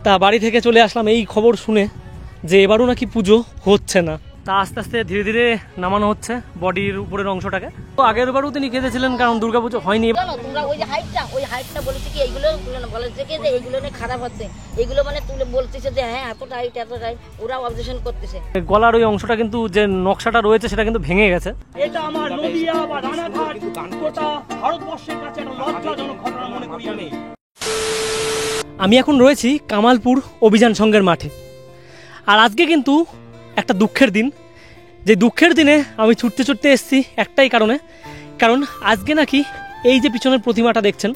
তা বাড়ি থেকে চলে আসলাম এই খবর শুনে যে এবারও নাকি পুজো হচ্ছে না। তা আস্তে আস্তে ধীরে ধীরে নামানো হচ্ছে বডির উপরের অংশটাকে। তো আগের বারও তিনি কেঁদেছিলেন কারণ দুর্গাপুজো হয়নি। তোমরা ওই যে হাইটটা বলেছে কি এইগুলো বলেছে কি যে এইগুলো নিয়ে খারাপ হচ্ছে, এইগুলো মানে তুলে বলতেছে যে হ্যাঁ এত টাইট ওরা অবজেকশন করতেছে। গলার ওই অংশটা কিন্তু যে নকশাটা রয়েছে সেটা কিন্তু ভেঙে গেছে। এটা আমার নদিয়া বা রানাঘাট গোটা ভারতবর্ষের কাছে একটা লজ্জাজনক ঘটনা মনে করি আমি এখন রয়েছি কামালপুর অভিযান সংঘের মাঠে। আর আজকে কিন্তু একটা দুঃখের দিন, যে দুঃখের দিনে আমি ছুটতে ছুটতে এসেছি একটাই কারণ আজকে নাকি এই যে পিছনের প্রতিমাটা দেখছেন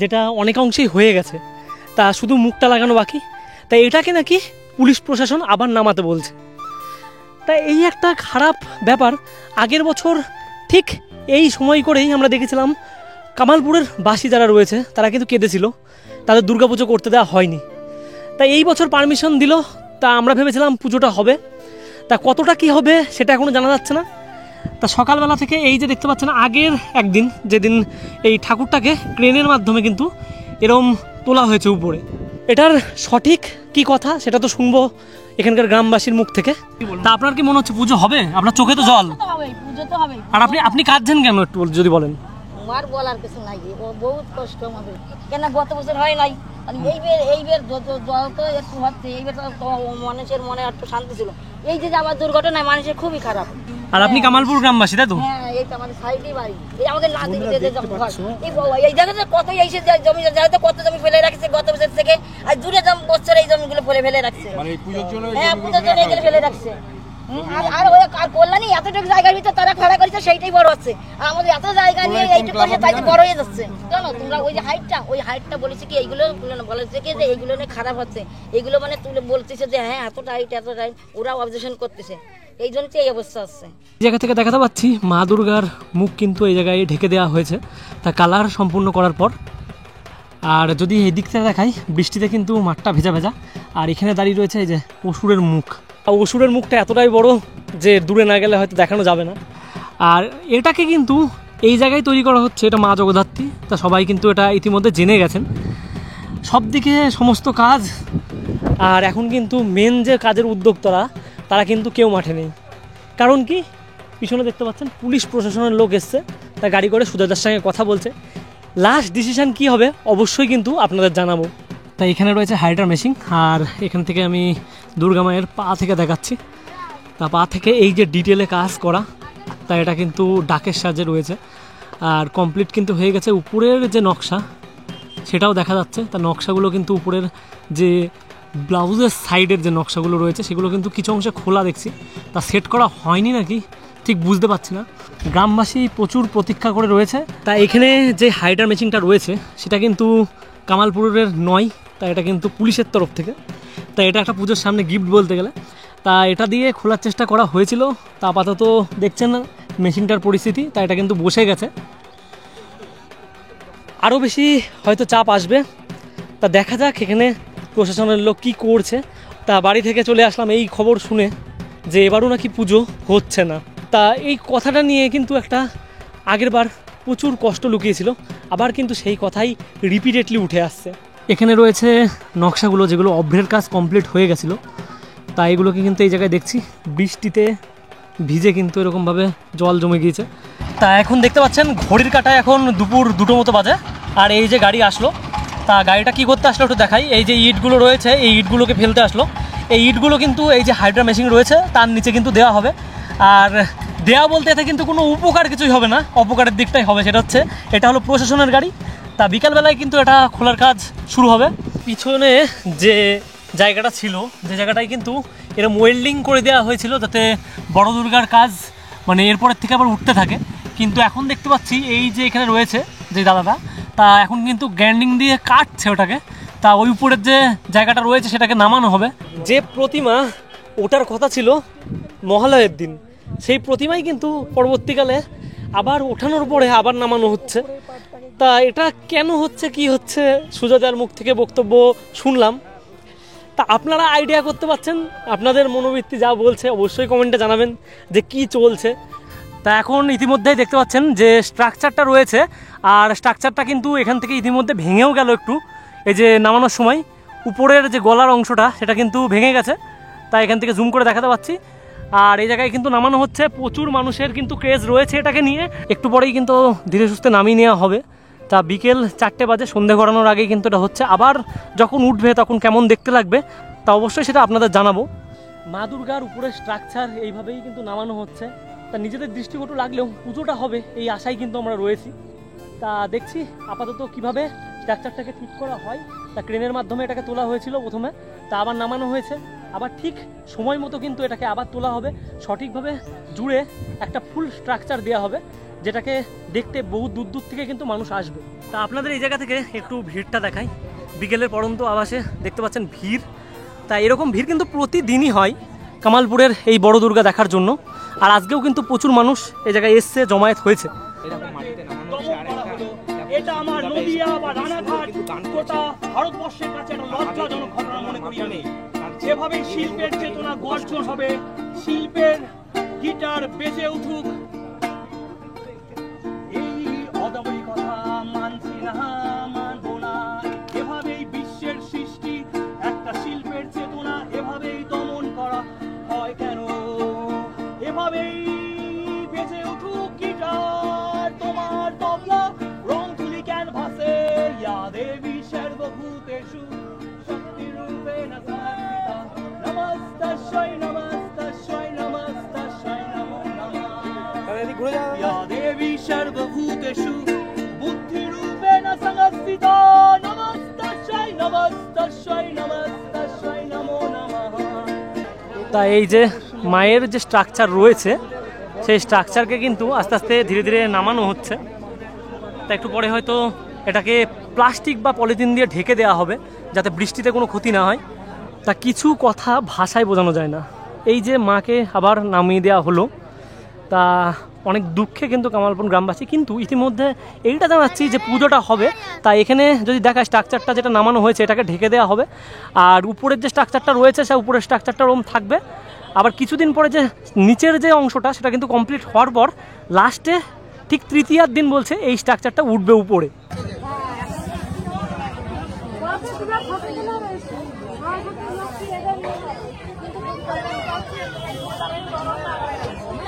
যেটা অনেকাংশেই হয়ে গেছে, তা শুধু মুখটা লাগানো বাকি, তাই এটাকে নাকি পুলিশ প্রশাসন আবার নামাতে বলছে। তাই এই একটা খারাপ ব্যাপার। আগের বছর ঠিক এই সময় করেই আমরা দেখেছিলাম কামালপুরের বাসী যারা রয়েছে তারা কিন্তু কেঁদেছিল, তাদের দুর্গাপুজো করতে দেওয়া হয়নি। তাই এই বছর পারমিশন দিল, তা আমরা ভেবেছিলাম পুজোটা হবে, তা কতটা কি হবে সেটা এখনও জানা যাচ্ছে না। তা সকালবেলা থেকে এই যে দেখতে পাচ্ছেন আগের একদিন যেদিন এই ঠাকুরটাকে ক্রেনের মাধ্যমে কিন্তু এরম তোলা হয়েছে উপরে, এটার সঠিক কি কথা সেটা তো শুনবো এখানকার গ্রামবাসীর মুখ থেকে। তা আপনার কি মনে হচ্ছে পুজো হবে? আপনার চোখে তো জল। আর আপনি কাঁদছেন কেন একটু যদি বলেন? আমার বলার কিছু নাই, বহুত কষ্ট আমাদের, কেন গত বছর হয় নাই, এইবার জল তো একটু হচ্ছে, এইবার তো মানুষের মনে একটু শান্তি ছিল। এই যে আবার দুর্ঘটনায় মানুষের খুবই খারাপ। আর আপনি কামালপুর গ্রামবাসী তাই তো? হ্যাঁ, এই তো আমাদের সাইডেই বাড়ি, এই আমাদের না দেখে এই জায়গাতে কত এসে জমি কত জমি ফেলে রাখছে গত বছর থেকে, আর দূরে বছর এই জমিগুলো ফেলে রাখছে, হ্যাঁ পুজোর জন্য এইগুলো ফেলে রাখছে। আর কল্যাণী এতটুকু জায়গার ভিতরে তারা খাড়া করেছে সেইটাই বড় হচ্ছে, আর আমাদের এত জায়গা নিয়ে এইটুকু করে তাই বড় হয়ে যাচ্ছে। জানো তোমরা ওই যে হাইটটা বলেছে কি এইগুলো বলেছে কি যে এইগুলো নিয়ে খারাপ হচ্ছে, এইগুলো মানে তুলে বলতেছে যে হ্যাঁ এত টাইট ওরা অবজেকশন করতেছে, এই জন্য এই অবস্থা হচ্ছে। এই জায়গা থেকে দেখাতে পাচ্ছি মা দুর্গার মুখ কিন্তু এই জায়গায় ঢেকে দেওয়া হয়েছে, তা কালার সম্পূর্ণ করার পর। আর যদি এই দিক থেকে দেখাই, বৃষ্টিতে কিন্তু মাঠটা ভেজা ভেজা, আর এখানে দাঁড়িয়ে রয়েছে এই যে অসুরের মুখ। অসুরের মুখটা এতটাই বড় যে দূরে না গেলে হয়তো দেখানো যাবে না। আর এটাকে কিন্তু এই জায়গায় তৈরি করা হচ্ছে, এটা মা জগদ্ধাত্রী, তা সবাই কিন্তু এটা ইতিমধ্যে জেনে গেছেন। সব দিকে সমস্ত কাজ, আর এখন কিন্তু মেন যে কাজের উদ্যোক্তারা তারা কিন্তু কেউ মাঠে নেই। কারণ কি, পিছনে দেখতে পাচ্ছেন পুলিশ প্রশাসনের লোক এসছে, তা গাড়ি করে সুজাতার সঙ্গে কথা বলছে। লাস্ট ডিসিশন কি হবে অবশ্যই কিন্তু আপনাদের জানাবো। তাই এখানে রয়েছে হাইড্রা মেশিন, আর এখান থেকে আমি দুর্গা মায়ের পা থেকে দেখাচ্ছি। তা পা থেকে এই যে ডিটেলে কাজ করা, তা এটা কিন্তু ডাকের সাহায্যে রয়েছে, আর কমপ্লিট কিন্তু হয়ে গেছে। উপরের যে নকশা সেটাও দেখা যাচ্ছে, তা নকশাগুলো কিন্তু উপরের যে ব্লাউজের সাইডের যে নকশাগুলো রয়েছে সেগুলো কিন্তু কিছু অংশে খোলা দেখছি, তা সেট করা হয়নি নাকি ঠিক বুঝতে পারছি না। গ্রামবাসী প্রচুর প্রতীক্ষা করে রয়েছে। তা এখানে যে হাইড্রা মেশিনটা রয়েছে সেটা কিন্তু কামালপুরের নয়, তা এটা কিন্তু পুলিশের তরফ থেকে। তা এটা একটা পুজোর সামনে গিফট বলতে গেলে, তা এটা দিয়ে খোলার চেষ্টা করা হয়েছিল। তা আপাতত দেখছেন মেশিনটার পরিস্থিতি, তা এটা কিন্তু বসে গেছে। আরও বেশি হয়তো চাপ আসবে, তা দেখা যাক এখানে প্রশাসনের লোক কী করছে। তা বাড়ি থেকে চলে আসলাম এই খবর শুনে যে এবারও নাকি পুজো হচ্ছে না। তা এই কথাটা নিয়ে কিন্তু একটা আগের বার প্রচুর কষ্ট লুকিয়েছিল, আবার কিন্তু সেই কথাই রিপিটেডলি উঠে আসছে। এখানে রয়েছে নকশাগুলো যেগুলো অভ্রের কাজ কমপ্লিট হয়ে গেছিলো, তা এগুলোকে কিন্তু এই জায়গায় দেখছি বৃষ্টিতে ভিজে কিন্তু এরকমভাবে জল জমে গিয়েছে। তা এখন দেখতে পাচ্ছেন ঘড়ির কাঁটায় এখন দুপুর 2টো মতো বাজে, আর এই যে গাড়ি আসলো, তা গাড়িটা কী করতে আসলো একটু দেখাই। এই যে ইটগুলো রয়েছে এই ইটগুলোকে ফেলতে আসলো। এই ইটগুলো কিন্তু এই যে হাইড্রা মেশিন রয়েছে তার নিচে কিন্তু দেওয়া হবে, আর দেওয়া বলতে এতে কিন্তু কোনো উপকার কিছুই হবে না, অপকারের দিকটাই হবে। সেটা হচ্ছে এটা হলো প্রশাসনের গাড়ি, তা বিকালবেলায় কিন্তু এটা খোলার কাজ শুরু হবে। পিছনে যে জায়গাটা ছিল, যে জায়গাটায় কিন্তু এরকম ওয়েল্ডিং করে দেওয়া হয়েছিল যাতে বড় দুর্গার কাজ মানে এরপরের থেকে আবার উঠতে থাকে, কিন্তু এখন দেখতে পাচ্ছি এই যে এখানে রয়েছে যে দাদাটা, তা এখন কিন্তু গ্যান্ডিং দিয়ে কাটছে ওটাকে। তা ওই উপরের যে জায়গাটা রয়েছে সেটাকে নামানো হবে। যে প্রতিমা ওটার কথা ছিল মহালয়ের দিন, সেই প্রতিমাই কিন্তু পরবর্তীকালে আবার ওঠানোর পরে আবার নামানো হচ্ছে। তা এটা কেন হচ্ছে কি হচ্ছে সুজাতার মুখ থেকে বক্তব্য শুনলাম, তা আপনারা আইডিয়া করতে পারছেন, আপনাদের মনোবৃত্তি যা বলছে অবশ্যই কমেন্টে জানাবেন যে কি চলছে। তা এখন ইতিমধ্যেই দেখতে পাচ্ছেন যে স্ট্রাকচারটা রয়েছে, আর স্ট্রাকচারটা কিন্তু এখান থেকে ইতিমধ্যে ভেঙেও গেল একটু, এই যে নামানোর সময় উপরের যে গলার অংশটা সেটা কিন্তু ভেঙে গেছে, তাই এখান থেকে জুম করে দেখাতে পাচ্ছি। আর এই জায়গায় কিন্তু নামানো হচ্ছে, প্রচুর মানুষের কিন্তু ক্রেজ রয়েছে এটাকে নিয়ে। একটু পরেই কিন্তু ধীরে সুস্থে নামিয়ে নেওয়া হবে। তা বিকেল 4টে বাজে, সন্ধে গড়ানোর আগেই কিন্তু এটা হচ্ছে। আবার যখন উঠবে তখন কেমন দেখতে লাগবে তা অবশ্যই সেটা আপনাদের জানাবো। মা দুর্গার উপরের স্ট্রাকচার এইভাবেই কিন্তু নামানো হচ্ছে। তা নিজেদের দৃষ্টিকটু লাগলেও পুজোটা হবে এই আশায় কিন্তু আমরা রয়েছি। তা দেখছি আপাতত কিভাবে স্ট্রাকচারটাকে ঠিক করা হয়। তা ক্রেনের মাধ্যমে এটাকে তোলা হয়েছিল প্রথমে, তা আবার নামানো হয়েছে, আবার ঠিক সময় মতো কিন্তু এটাকে আবার তোলা হবে, সঠিকভাবে জুড়ে একটা ফুল স্ট্রাকচার দেওয়া হবে, যেটাকে দেখতে বহু দূর দূর থেকে কিন্তু মানুষ আসবে। তা আপনাদের এই জায়গা থেকে একটু ভিড়টা দেখাই। বিকেলের পরন্ত আবাসে দেখতে পাচ্ছেন ভিড়। তা এরকম ভিড় কিন্তু প্রতিদিনই হয় কামালপুরের এই বড় দুর্গা দেখার জন্য। আর আজকেও কিন্তু প্রচুর মানুষ এই জায়গায় এসছে, জমায়েত হয়েছে। এটা আমার নদিয়া বা রানাঘাট গোটা ভারতবর্ষের কাছে একটা লজ্জাজনক ঘটনা মনে করি আমি। যেভাবে শিল্পের চেতনা গর্জন হবে, শিল্পের গিটার বেজে উঠুক, এই অদাবরি কথা মানছি না, মানবো না। এভাবেই বিশ্বের সৃষ্টি, একটা শিল্পের চেতনা এভাবেই দমন করা হয় কেন? এভাবেই বেজে উঠুক গিটার, তোমার তবলা, রং তুলি ক্যানভাসে, ইয়া দেবী সর্বভূতেষু শক্তিরূপেণ সংস্থিতা, নমস্তস্যৈ নমস্তস্যৈ নমস্তস্যৈ নমো নমঃ, ইয়া দেবী সর্বভূতেষু বুদ্ধিরূপেণ সংস্থিতা, নমস্তস্যৈ নমস্তস্যৈ নমস্তস্যৈ নমো নমঃ। তা এই যে মায়ের যে স্ট্রাকচার রয়েছে সেই স্ট্রাকচারকে কিন্তু আস্তে আস্তে ধীরে ধীরে নামানো হচ্ছে। তা একটু পরে হয়তো এটাকে প্লাস্টিক বা পলিথিন দিয়ে ঢেকে দেওয়া হবে, যাতে বৃষ্টিতে কোনো ক্ষতি না হয়। তা কিছু কথা ভাষায় বোঝানো যায় না। এই যে মাকে আবার নামিয়ে দেওয়া হলো, তা অনেক দুঃখে কিন্তু কামালপুর গ্রামবাসী। কিন্তু ইতিমধ্যে এইটা জানাচ্ছি যে পুজোটা হবে, তা এখানে যদি দেখা স্ট্রাকচারটা যেটা নামানো হয়েছে এটাকে ঢেকে দেওয়া হবে। আর উপরের যে স্ট্রাকচারটা রয়েছে সেই উপরের স্ট্রাকচারটা ওরকম থাকবে। আবার কিছুদিন পরে যে নিচের যে অংশটা সেটা কিন্তু কমপ্লিট হওয়ার পর লাস্টে ঠিক তৃতীয়ার দিন বলছে এই স্ট্রাকচারটা উঠবে উপরে।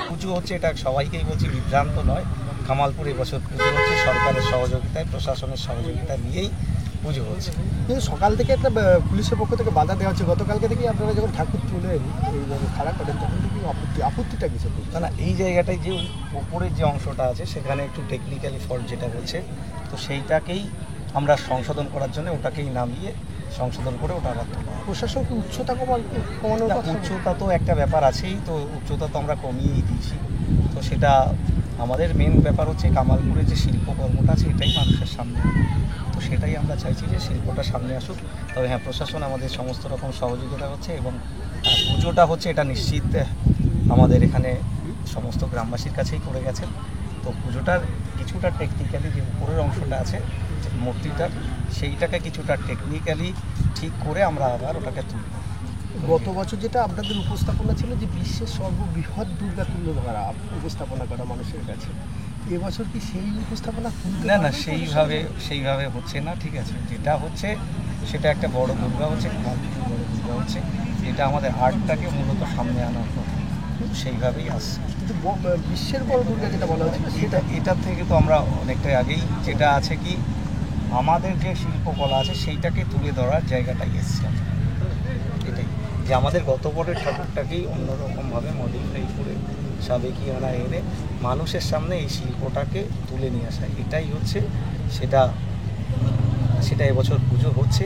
পুজো হচ্ছে, এটা সবাইকেই বলছি, বিভ্রান্ত নয়। কামালপুর এবছর পুজো হচ্ছে সরকারের সহযোগিতায়, প্রশাসনের সহযোগিতা নিয়েই পুজো হচ্ছে। কিন্তু সকাল থেকে একটা পুলিশের পক্ষ থেকে বাধা দেওয়া হচ্ছে। গতকালকে থেকে আপনারা যখন ঠাকুর তুলেন এইভাবে খারাপ করেন তখন থেকে আপত্তিটা কিছু না, এই জায়গাটায় যে উপরের যে অংশটা আছে সেখানে একটু টেকনিক্যালি ফল্ট যেটা হচ্ছে, তো সেইটাকেই আমরা সংশোধন করার জন্য ওটাকেই নামিয়ে সংশোধন করে ওটা আবার তোলা। প্রশাসন কি উচ্চতা কমানোর কথা? উচ্চতা তো একটা ব্যাপার আছেই, তো উচ্চতা তো আমরা কমিয়েই দিয়েছি। তো সেটা আমাদের মেন ব্যাপার হচ্ছে কামালপুরে যে শিল্পকর্মটা আছে এটাই মানুষের সামনে, তো সেটাই আমরা চাইছি যে শিল্পটা সামনে আসুক। তবে হ্যাঁ, প্রশাসন আমাদের সমস্ত রকম সহযোগিতা হচ্ছে এবং পুজোটা হচ্ছে এটা নিশ্চিত আমাদের এখানে সমস্ত গ্রামবাসীর কাছেই করে গেছেন। তো পুজোটার কিছুটা টেকনিক্যালি যে উপরের অংশটা আছে মূর্তিটার, সেইটাকে কিছুটা টেকনিক্যালি ঠিক করে আমরা আবার ওটাকে তুলব। গত বছর যেটা আপনাদের উপস্থাপনা ছিল যে বিশ্বের সর্ববৃহৎ দুর্গা তুলে ধরা উপস্থাপনা করা মানুষের কাছে, এবছর কি সেই উপস্থাপনা? না না, সেইভাবে হচ্ছে না। ঠিক আছে, যেটা হচ্ছে সেটা একটা বড় দুর্গা হচ্ছে, বড় দুর্গা হচ্ছে, যেটা আমাদের আর্টটাকে মূলত সামনে আনার কথা, সেইভাবেই আসছে। কিন্তু বিশ্বের বড় দুর্গা যেটা বলা হচ্ছে সেটা এটার থেকে তো আমরা অনেকটাই আগেই, যেটা আছে কি আমাদের যে শিল্পকলা আছে সেইটাকে তুলে ধরার জায়গাটাই এসছে। এটাই যে আমাদের গত বছরের ঠাকুরটাকেই অন্যরকমভাবে মডিফাই করে সাবেকিয়ানা এনে মানুষের সামনে এই শিল্পটাকে তুলে নিয়ে আসা, এটাই হচ্ছে সেটা এবছর পুজো হচ্ছে।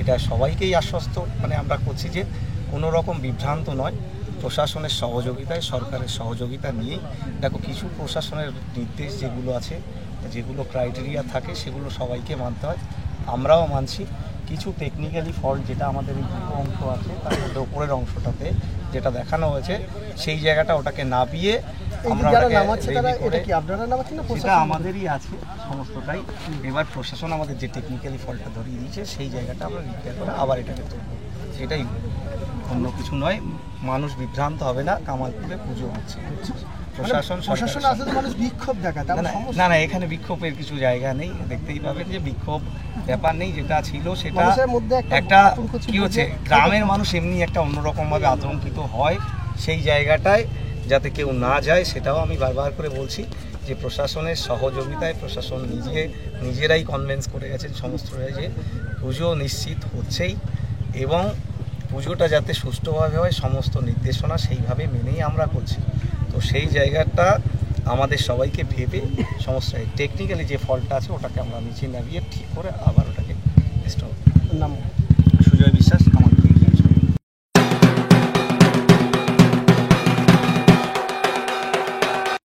এটা সবাইকেই আশ্বস্ত আমরা করছি যে কোনো রকম বিভ্রান্ত নয়, প্রশাসনের সহযোগিতায়, সরকারের সহযোগিতা নিয়েই। দেখো, কিছু প্রশাসনের নির্দেশ যেগুলো আছে, যেগুলো ক্রাইটেরিয়া থাকে সেগুলো সবাইকে মানতে হয়, আমরাও মানছি। কিছু টেকনিক্যালি ফল্ট যেটা আমাদের এই দুটো অংশ আছে তার মধ্যে উপরের অংশটাতে যেটা দেখানো হয়েছে সেই জায়গাটা ওটাকে নামিয়ে আমরা সেটা আমাদেরই আছে সমস্তটাই। এবার প্রশাসন আমাদের যে টেকনিক্যালি ফল্টটা ধরিয়ে দিয়েছে সেই জায়গাটা আমরা রিপেয়ার করে আবার এটাকে তুলব, সেটাই, অন্য কিছু নয়। মানুষ বিভ্রান্ত হবে না, কামালপুরে পুজো হচ্ছে। প্রশাসন আসলে মানুষ বিক্ষোভ দেখায় না, এখানে বিক্ষোভের কিছু জায়গা নেই। দেখতেই পাবেন যে বিক্ষোভ ব্যাপার নেই, যেটা ছিল সেটা মানুষের মধ্যে একটা আতঙ্ক ছিল কি হচ্ছে, যে- গ্রামের মানুষ এমনি একটা অন্যরকমভাবে আতঙ্কিত হয়, সেই জায়গাটায় যাতে কেউ না যায় সেটাও আমি বারবার করে বলছি যে প্রশাসনের সহযোগিতায় প্রশাসন নিজেরাই কনভিন্স করে গেছেন সমস্ত যে পুজো নিশ্চিত হচ্ছেই এবং পুজোটা যাতে সুষ্ঠুভাবে হয় সমস্ত নির্দেশনা সেইভাবে মেনেই আমরা করছি। তো সেই জায়গাটা আমাদের সবাইকে ভেবে সমস্ত টেকনিক্যালি যে ফল্টটা আছে ওটাকে আমরা নিচে নামিয়ে ঠিক করে আবার ওটাকে নাম সুজয় বিশ্বাস।